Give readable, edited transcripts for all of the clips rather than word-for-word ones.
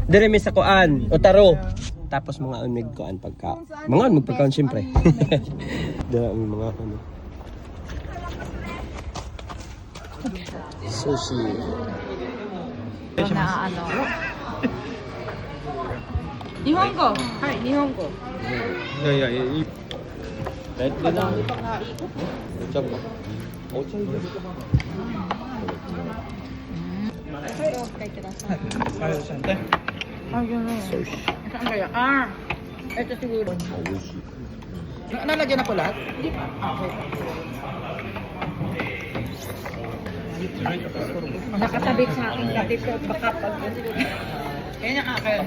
Dire mi sa kuan, Otaro. Tapos mga unmig kuan pagka. Mga unmig pagkaon siyempre. Dala ang mga ano. Sushi. Na ano. Nihongo. Hi, Nihongo. Yeah. Red ka na. Chop ba? Oh, chop. Sushi. Saan kaya? Ito siguro. Nalagyan na po lahat? Hindi pa. Okay. Nakatabit sa akin dati ko baka pag kaya nakakaya.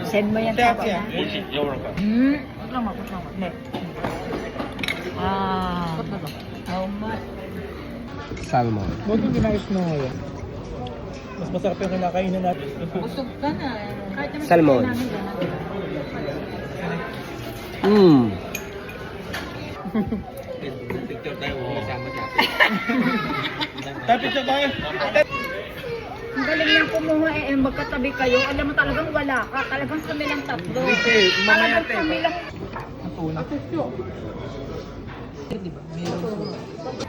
Send mo yan sa akin. Lang ako sa akin. How much? Salmon. Huwag yung ginayos mo ngayon. Mas masarap yung kinakainin natin. Busog ka na. Kahit naman Salmon. Picture tayo, kasama siya. Picture tayo. Ang galing lang kumuha magkatabi kayo. Alam mo talagang wala ka. Talagang kami lang tatlo. Talagang kami lang. Tuna. Diba?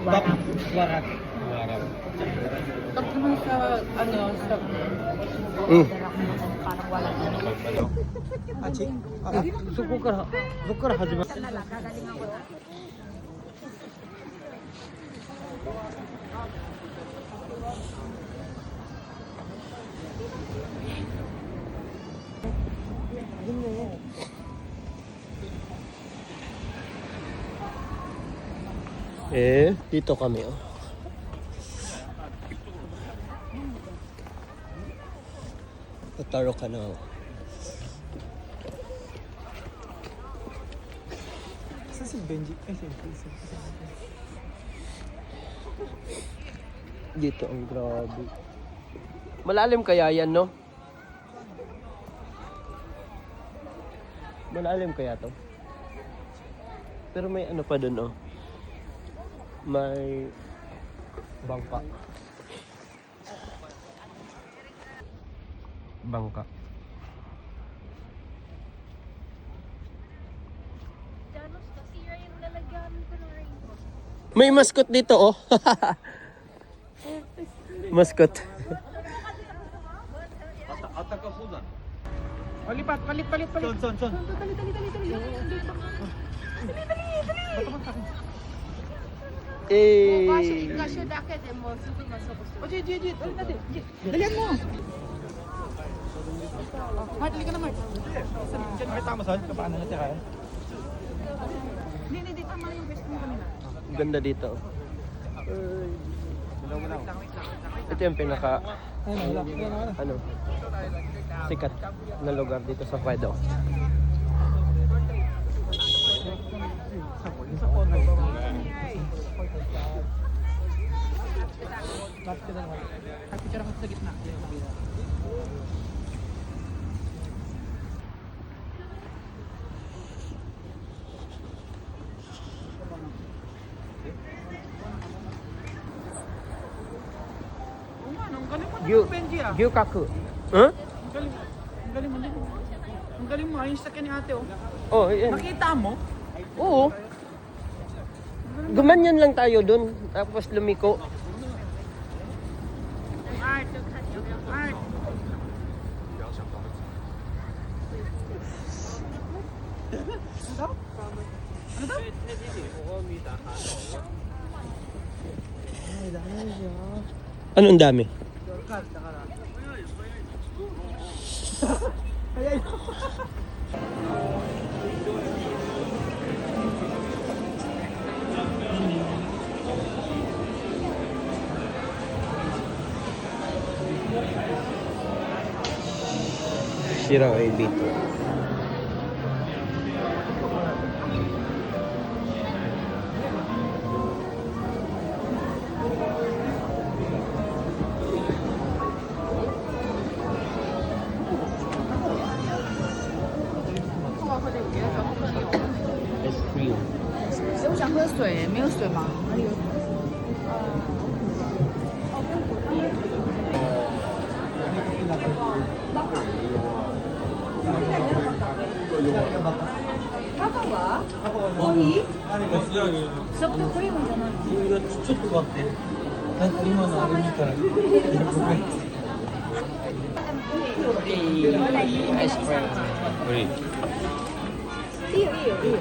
Warak. Tapos naman sa sa parang wala na. Achi. Suko ka hajima. Gagaling ako na. Dito kami oh. Otaro ka na oh. Saan si Benji? Dito ang grabe. Malalim kaya yan, no? Malalim kaya to? Pero may ano pa dun, oh. May bangka. Bangka. May mascot dito, oh. Mascot. Lipat. Son. Dalihan mo. Mart, dali ka na, Mart. Diyan may tama saan? Paano natin kaya? Hindi, tama yung best mo kanina. Ang ganda dito. Ito yung pinaka ano sikat na lugar dito sa Quedo. Picture ako sa gitna. Gyukaku. Huh? Ang galing mo din. Ang galing mo. Ayun sa kanya ni ate, oh. Oh, yan. Nakita mo? Oo. Gumanyan lang tayo dun. Tapos lumiko. Art. Ano daw? Anong dami? Sirang ay dito. Ice cream. 我想喝水，没有水吗？还有。パパはコーヒーソフトクリームじゃないちょっと待って。なんか今のあれ見たら、アイスクリーム。いいよいいよいいよ